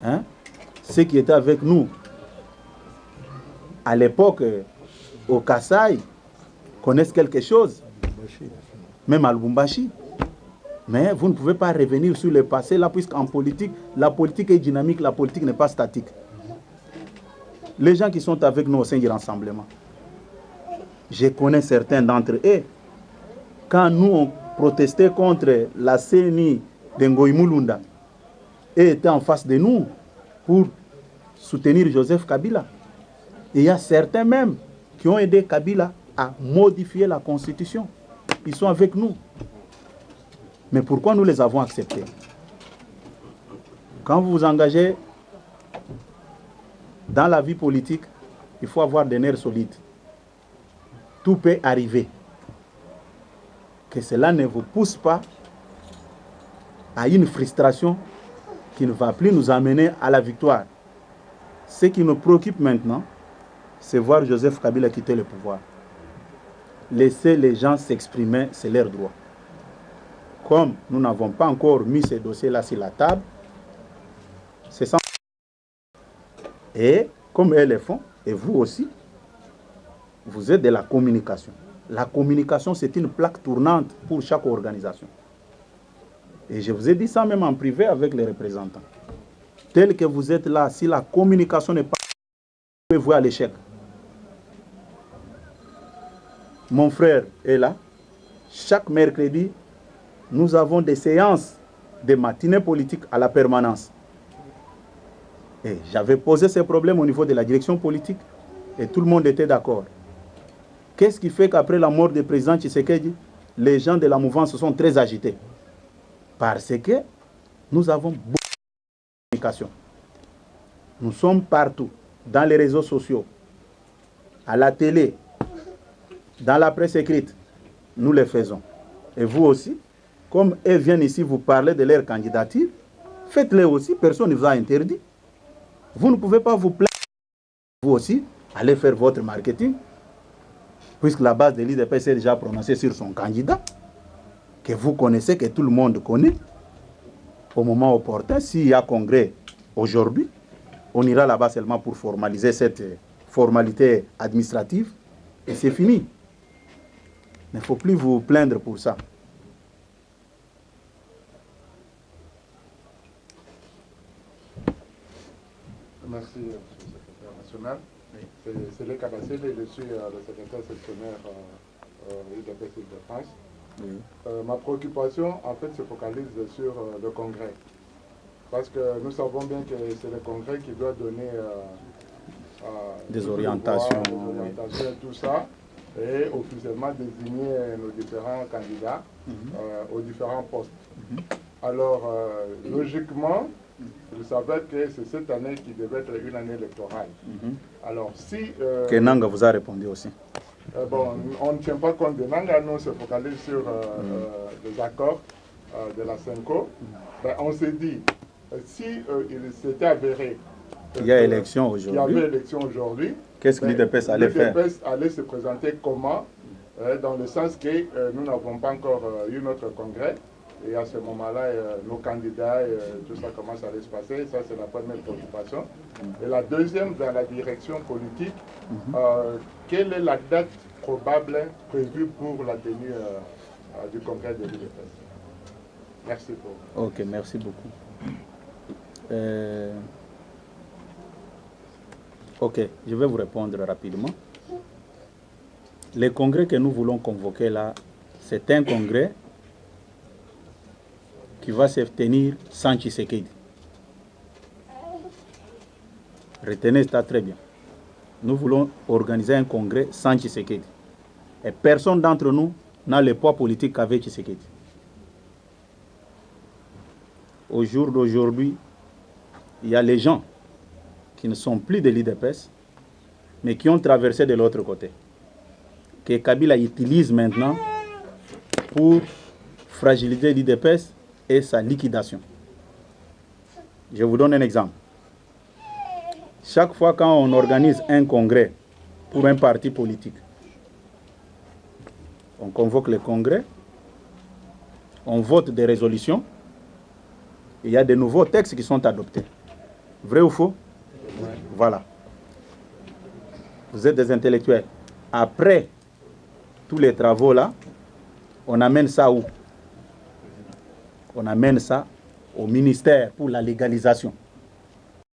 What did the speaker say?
Hein? Ceux qui étaient avec nous à l'époque au Kasaï connaissent quelque chose, même à Lubumbashi. Mais vous ne pouvez pas revenir sur le passé là, puisqu'en politique, la politique est dynamique, la politique n'est pas statique. Les gens qui sont avec nous au sein du rassemblement, je connais certains d'entre eux. Quand nous on protestait contre la CENI de Ngoï Mulunda, et étaient en face de nous pour soutenir Joseph Kabila. Et il y a certains même qui ont aidé Kabila à modifier la constitution. Ils sont avec nous. Mais pourquoi nous les avons acceptés? Quand vous vous engagez dans la vie politique, il faut avoir des nerfs solides. Tout peut arriver. Que cela ne vous pousse pas à une frustration qui ne va plus nous amener à la victoire. Ce qui nous préoccupe maintenant, c'est voir Joseph Kabila quitter le pouvoir. Laisser les gens s'exprimer, c'est leur droit. Comme nous n'avons pas encore mis ces dossiers-là sur la table, c'est ça. Et comme elles le font, et vous aussi, vous êtes de la communication. La communication, c'est une plaque tournante pour chaque organisation. Et je vous ai dit ça même en privé avec les représentants. Tel que vous êtes là, si la communication n'est pas, vous pouvez voir l'échec. Mon frère est là. Chaque mercredi, nous avons des séances de matinée politique à la permanence. Et j'avais posé ces problèmes au niveau de la direction politique et tout le monde était d'accord. Qu'est-ce qui fait qu'après la mort du président Tshisekedi, les gens de la mouvance se sont très agités? Parce que nous avons beaucoup de communication. Nous sommes partout, dans les réseaux sociaux, à la télé, dans la presse écrite. Nous le faisons. Et vous aussi, comme eux viennent ici vous parler de leur candidature, faites-le aussi, personne ne vous a interdit. Vous ne pouvez pas vous plaindre. Vous aussi, allez faire votre marketing, puisque la base de l'IDPS est déjà prononcée sur son candidat, que vous connaissez, que tout le monde connaît. Au moment opportun, s'il y a congrès aujourd'hui, on ira là-bas seulement pour formaliser cette formalité administrative et c'est fini. Il ne faut plus vous plaindre pour ça. Merci, M. le secrétaire national. Oui. C'est le Kabassel, je suis le secrétaire sectionnaire UDPS Île-de-France. Oui. Ma préoccupation, en fait, se focalise sur le Congrès. Parce que nous savons bien que c'est le Congrès qui doit donner des orientations, et tout ça, et officiellement désigner nos différents candidats aux différents postes. Alors, logiquement, vous savez que c'est cette année qui devait être une année électorale. Alors, si... Kenanga vous a répondu aussi. Bon, on ne tient pas compte de Nanga, nous on se focalise sur les accords de la CENCO. Ben, on s'est dit, si il s'était avéré il y a élection aujourd'hui. Il y avait élection aujourd'hui. Qu'est-ce que l'IDPS allait faire? L'IDPS allait se présenter comment? Dans le sens que nous n'avons pas encore eu notre congrès. Et à ce moment-là, nos candidats, tout ça, comment ça allait se passer. Ça, c'est la première préoccupation. Et la deuxième, dans la direction politique, quelle est la date probable prévue pour la tenue du congrès de l'IDPS? Merci pour... Ok, merci beaucoup. Ok, je vais vous répondre rapidement. Le congrès que nous voulons convoquer là, c'est un congrès qui va se tenir sans Tshisekedi. Retenez ça très bien. Nous voulons organiser un congrès sans Tshisekedi. Et personne d'entre nous n'a le poids politique qu'avec Tshisekedi. Au jour d'aujourd'hui, il y a les gens qui ne sont plus de l'IDPS, mais qui ont traversé de l'autre côté, que Kabila utilise maintenant pour fragiliser l'IDPS et sa liquidation. Je vous donne un exemple. Chaque fois quand on organise un congrès pour un parti politique, on convoque le congrès, on vote des résolutions, et il y a de nouveaux textes qui sont adoptés. Vrai ou faux? Voilà. Vous êtes des intellectuels. Après tous les travaux là, on amène ça où? On amène ça au ministère pour la légalisation.